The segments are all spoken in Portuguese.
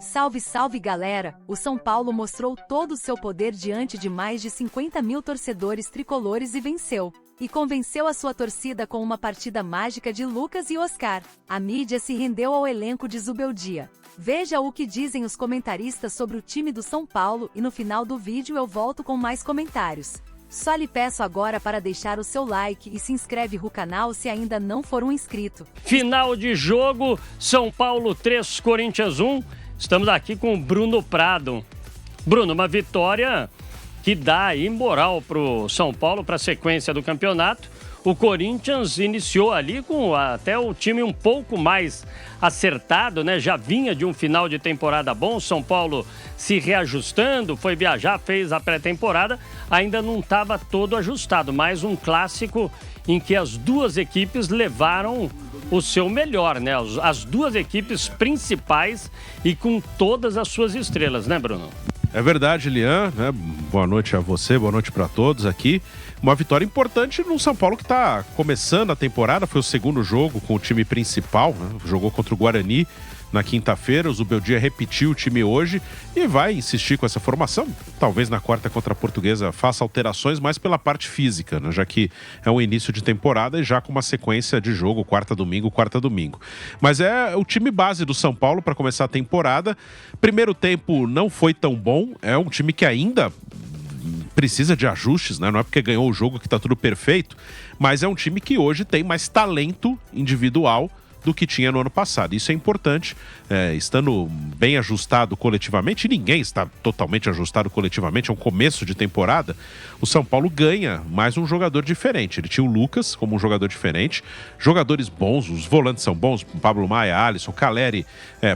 Salve, salve galera! O São Paulo mostrou todo o seu poder diante de mais de 50 mil torcedores tricolores e venceu. E convenceu a sua torcida com uma partida mágica de Lucas e Oscar. A mídia se rendeu ao elenco de Zubeldia. Veja o que dizem os comentaristas sobre o time do São Paulo e no final do vídeo eu volto com mais comentários. Só lhe peço agora para deixar o seu like e se inscreve no canal se ainda não for um inscrito. Final de jogo, São Paulo 3, Corinthians 1. Estamos aqui com o Bruno Prado. Bruno, uma vitória que dá aí moral para o São Paulo para a sequência do campeonato. O Corinthians iniciou ali com até o time um pouco mais acertado, né? Já vinha de um final de temporada bom, São Paulo se reajustando, foi viajar, fez a pré-temporada, ainda não estava todo ajustado, mas um clássico em que as duas equipes levaram o seu melhor, né? As duas equipes principais e com todas as suas estrelas, né, Bruno? É verdade, Lian, né? Boa noite a você, boa noite para todos aqui. Uma vitória importante no São Paulo que está começando a temporada, foi o segundo jogo com o time principal, né? Jogou contra o Guarani na quinta-feira, o Zubeldia repetiu o time hoje e vai insistir com essa formação. Talvez na quarta contra a Portuguesa faça alterações, mas pela parte física, né? Já que é um início de temporada e já com uma sequência de jogo, quarta, domingo. Mas é o time base do São Paulo para começar a temporada. Primeiro tempo não foi tão bom, é um time que ainda precisa de ajustes, né? Não é porque ganhou o jogo que está tudo perfeito, mas é um time que hoje tem mais talento individual do que tinha no ano passado. Isso é importante, estando bem ajustado coletivamente, e ninguém está totalmente ajustado coletivamente, é um começo de temporada, o São Paulo ganha mais um jogador diferente. Ele tinha o Lucas como um jogador diferente, jogadores bons, os volantes são bons, Pablo Maia, Alisson, Caleri,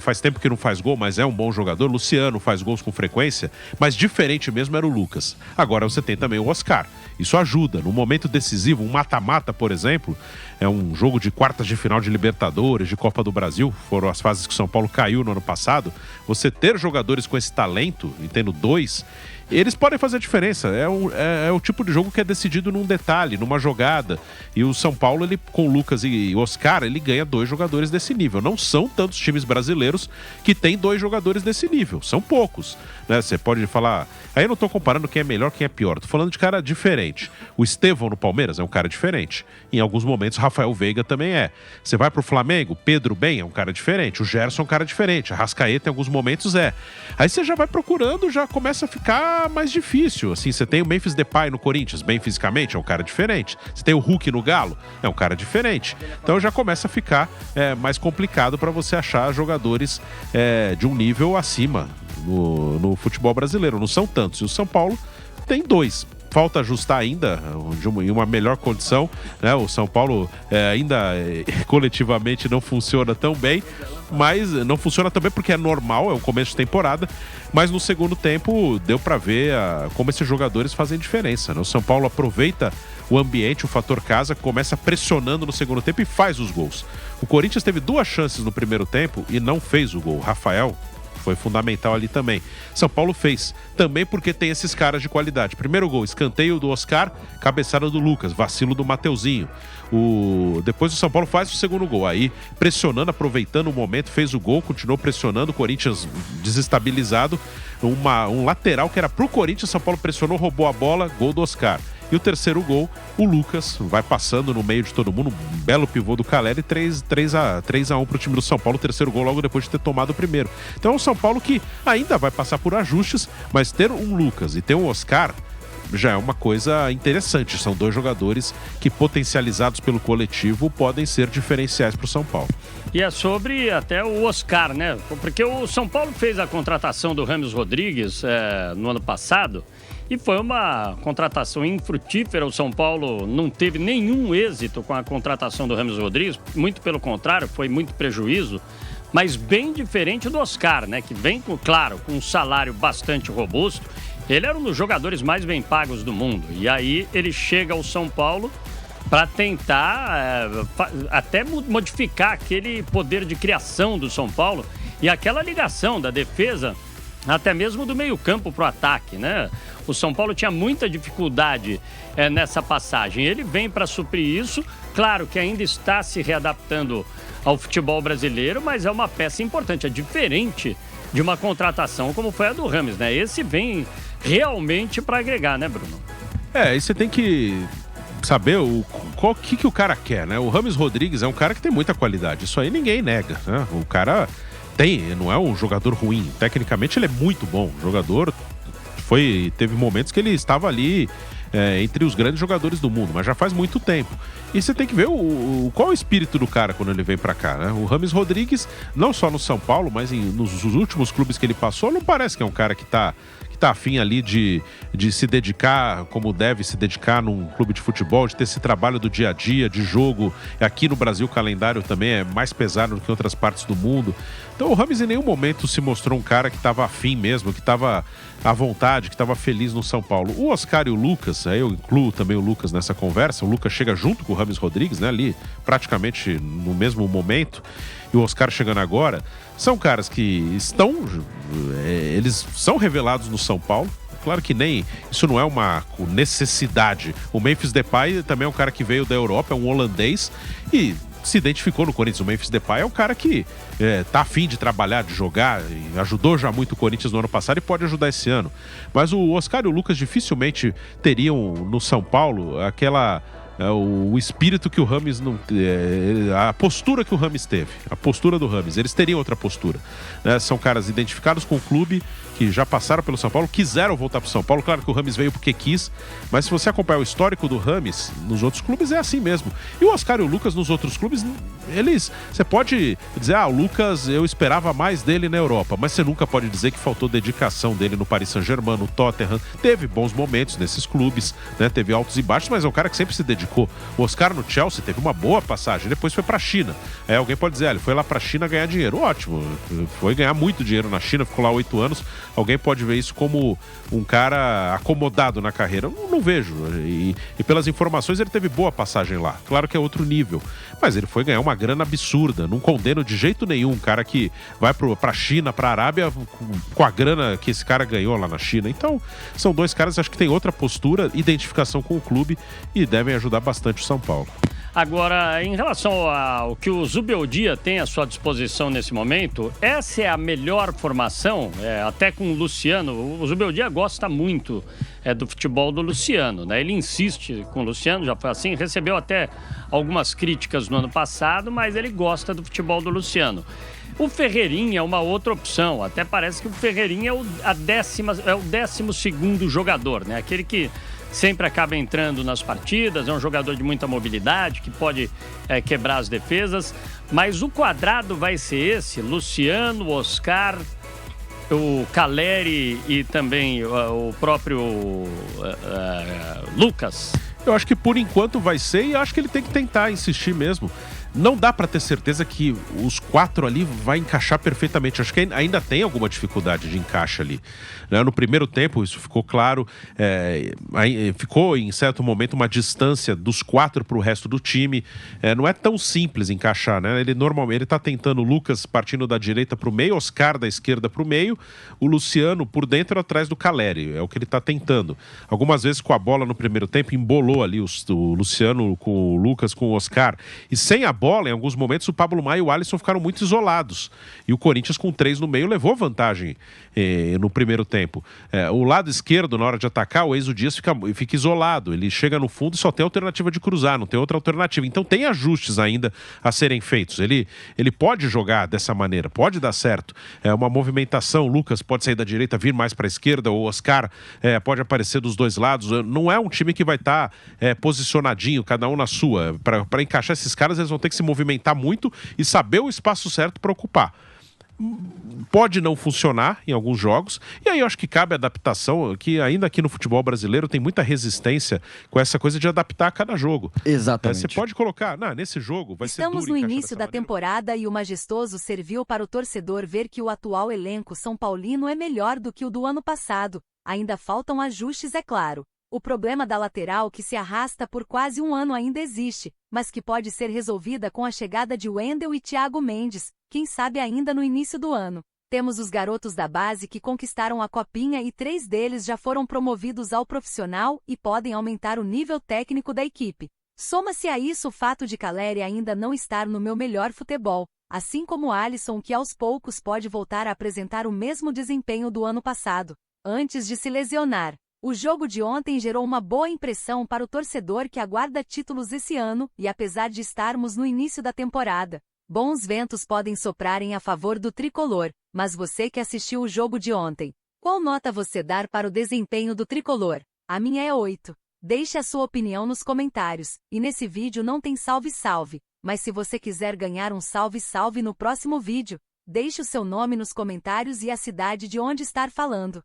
faz tempo que não faz gol, mas é um bom jogador, Luciano faz gols com frequência, mas diferente mesmo era o Lucas. Agora você tem também o Oscar, isso ajuda, no momento decisivo, um mata-mata, por exemplo, é um jogo de quartas de final de Libertadores, de Copa do Brasil, foram as fases que o São Paulo caiu no ano passado. Você ter jogadores com esse talento, e tendo dois, eles podem fazer a diferença. É o tipo de jogo que é decidido num detalhe, numa jogada. E o São Paulo, ele, com Lucas e Oscar, ele ganha dois jogadores desse nível. Não são tantos times brasileiros que têm dois jogadores desse nível. São poucos, né? Você pode falar... Aí eu não tô comparando quem é melhor, quem é pior. Tô falando de cara diferente. O Estevão no Palmeiras é um cara diferente. Em alguns momentos, Rafael Veiga também é. Você vai pro Flamengo, Pedro Ben é um cara diferente. O Gerson é um cara diferente. A Arrascaeta em alguns momentos é. Aí você já vai procurando, já começa a ficar mais difícil. Assim, você tem o Memphis Depay no Corinthians, bem fisicamente, é um cara diferente. Você tem o Hulk no Galo, é um cara diferente. Então já começa a ficar mais complicado para você achar jogadores de um nível acima no futebol brasileiro. Não são tantos. E o São Paulo tem dois. Falta ajustar ainda em uma melhor condição, né? O São Paulo ainda coletivamente não funciona tão bem, mas não funciona também porque é normal, é um começo de temporada, mas no segundo tempo deu para ver como esses jogadores fazem diferença, né? O São Paulo aproveita o ambiente, o fator casa, começa pressionando no segundo tempo e faz os gols. O Corinthians teve duas chances no primeiro tempo e não fez o gol. Rafael foi fundamental ali também. São Paulo fez, também porque tem esses caras de qualidade. Primeiro gol, escanteio do Oscar, cabeçada do Lucas, vacilo do Mateuzinho. Depois o São Paulo faz o segundo gol, aí pressionando, aproveitando o momento, fez o gol, continuou pressionando, o Corinthians desestabilizado, um lateral que era pro Corinthians, São Paulo pressionou, roubou a bola, gol do Oscar. E o terceiro gol, o Lucas vai passando no meio de todo mundo, um belo pivô do Caleri, 3-1 pro time do São Paulo, o terceiro gol logo depois de ter tomado o primeiro. Então é um São Paulo que ainda vai passar por ajustes, mas ter um Lucas e ter um Oscar já é uma coisa interessante. São dois jogadores que, potencializados pelo coletivo, podem ser diferenciais pro São Paulo. E é sobre até o Oscar, né? Porque o São Paulo fez a contratação do Rames Rodrigues no ano passado, e foi uma contratação infrutífera. O São Paulo não teve nenhum êxito com a contratação do Rames Rodrigues, muito pelo contrário, foi muito prejuízo, mas bem diferente do Oscar, né? Que vem, claro, com um salário bastante robusto. Ele era um dos jogadores mais bem pagos do mundo, e aí ele chega ao São Paulo para tentar até modificar aquele poder de criação do São Paulo e aquela ligação da defesa, até mesmo do meio-campo para o ataque, né? O São Paulo tinha muita dificuldade nessa passagem. Ele vem para suprir isso. Claro que ainda está se readaptando ao futebol brasileiro, mas é uma peça importante. É diferente de uma contratação como foi a do Rames, né? Esse vem realmente para agregar, né, Bruno? Aí você tem que saber o que o cara quer, né? O Rames Rodrigues é um cara que tem muita qualidade, isso aí ninguém nega, né? O cara não é um jogador ruim, tecnicamente ele é muito bom, o jogador teve momentos que ele estava ali entre os grandes jogadores do mundo, mas já faz muito tempo. E você tem que ver qual é o espírito do cara quando ele vem pra cá, né? O Rames Rodrigues, não só no São Paulo, mas nos últimos clubes que ele passou, não parece que é um cara que tá afim ali de se dedicar como deve se dedicar num clube de futebol, de ter esse trabalho do dia a dia, de jogo. Aqui no Brasil o calendário também é mais pesado do que em outras partes do mundo. Então o Rames em nenhum momento se mostrou um cara que estava afim mesmo, que estava à vontade, que estava feliz no São Paulo. O Oscar e o Lucas, aí eu incluo também o Lucas nessa conversa, o Lucas chega junto com o Rames Rodrigues, né, ali praticamente no mesmo momento, e o Oscar chegando agora, são caras que eles são revelados no São Paulo. Claro que isso não é uma necessidade. O Memphis Depay também é um cara que veio da Europa, é um holandês e se identificou no Corinthians. O Memphis Depay é um cara que tá afim de trabalhar, de jogar, e ajudou já muito o Corinthians no ano passado e pode ajudar esse ano. Mas o Oscar e o Lucas dificilmente teriam no São Paulo o espírito que o Rames não... a postura que o Rames teve, a postura do Rames, eles teriam outra postura, né? São caras identificados com o clube, que já passaram pelo São Paulo, quiseram voltar para o São Paulo. Claro que o Rames veio porque quis, mas se você acompanhar o histórico do Rames nos outros clubes, é assim mesmo. E o Oscar e o Lucas nos outros clubes, você pode dizer, o Lucas, eu esperava mais dele na Europa, mas você nunca pode dizer que faltou dedicação dele no Paris Saint-Germain, no Tottenham. Teve bons momentos nesses clubes, né? Teve altos e baixos, mas é um cara que sempre se dedicou. O Oscar no Chelsea teve uma boa passagem, depois foi para a China. Alguém pode dizer, ele foi lá para a China ganhar dinheiro. Ótimo, foi ganhar muito dinheiro na China, ficou lá 8 anos. Alguém pode ver isso como um cara acomodado na carreira. Eu não vejo. E pelas informações, ele teve boa passagem lá. Claro que é outro nível. Mas ele foi ganhar uma grana absurda. Não condeno de jeito nenhum um cara que vai pra China, pra Arábia, com a grana que esse cara ganhou lá na China. Então, são dois caras, acho que têm outra postura, identificação com o clube e devem ajudar bastante o São Paulo. Agora, em relação ao que o Zubeldia tem à sua disposição nesse momento, essa é a melhor formação, até com o Luciano. O Zubeldia gosta muito do futebol do Luciano, né? Ele insiste com o Luciano, já foi assim, recebeu até algumas críticas no ano passado, mas ele gosta do futebol do Luciano. O Ferreirinha é uma outra opção, até parece que o Ferreirinha é o 12º jogador, né? Aquele que sempre acaba entrando nas partidas, é um jogador de muita mobilidade, que pode quebrar as defesas, mas o quadrado vai ser esse: Luciano, Oscar, o Caleri e também o próprio Lucas. Eu acho que por enquanto vai ser, e acho que ele tem que tentar insistir mesmo. Não dá para ter certeza que os 4 ali vai encaixar perfeitamente. Acho que ainda tem alguma dificuldade de encaixe ali, né? No primeiro tempo isso ficou claro, ficou em certo momento uma distância dos 4 para o resto do time. Não é tão simples encaixar, né? Ele está tentando o Lucas partindo da direita para o meio, Oscar da esquerda para o meio, o Luciano por dentro atrás do Caleri, é o que ele está tentando. Algumas vezes com a bola no primeiro tempo embolou ali o Luciano com o Lucas, com o Oscar, e sem a bola, em alguns momentos, o Pablo Maia e o Alisson ficaram muito isolados. E o Corinthians, com 3 no meio, levou vantagem no primeiro tempo. O lado esquerdo, na hora de atacar, o Enzo Dias fica isolado. Ele chega no fundo e só tem alternativa de cruzar, não tem outra alternativa. Então tem ajustes ainda a serem feitos. Ele pode jogar dessa maneira, pode dar certo. Uma movimentação, o Lucas pode sair da direita, vir mais para a esquerda, o Oscar pode aparecer dos dois lados. Não é um time que vai estar posicionadinho, cada um na sua. Para encaixar esses caras, eles vão ter que se movimentar muito e saber o espaço certo para ocupar. Pode não funcionar em alguns jogos, e aí eu acho que cabe adaptação, que ainda aqui no futebol brasileiro tem muita resistência com essa coisa de adaptar a cada jogo. Exatamente. Você pode colocar, nesse jogo vai ser duro. Estamos no início da temporada e o majestoso serviu para o torcedor ver que o atual elenco são paulino é melhor do que o do ano passado. Ainda faltam ajustes, é claro. O problema da lateral que se arrasta por quase um ano ainda existe, mas que pode ser resolvida com a chegada de Wendel e Thiago Mendes, quem sabe ainda no início do ano. Temos os garotos da base que conquistaram a copinha e 3 deles já foram promovidos ao profissional e podem aumentar o nível técnico da equipe. Soma-se a isso o fato de Caleri ainda não estar no meu melhor futebol, assim como Alisson, que aos poucos pode voltar a apresentar o mesmo desempenho do ano passado, antes de se lesionar. O jogo de ontem gerou uma boa impressão para o torcedor que aguarda títulos esse ano, e apesar de estarmos no início da temporada, bons ventos podem soprar a favor do tricolor. Mas você que assistiu o jogo de ontem, qual nota você dá para o desempenho do tricolor? A minha é 8. Deixe a sua opinião nos comentários. E nesse vídeo não tem salve-salve, mas se você quiser ganhar um salve-salve no próximo vídeo, deixe o seu nome nos comentários e a cidade de onde estar falando.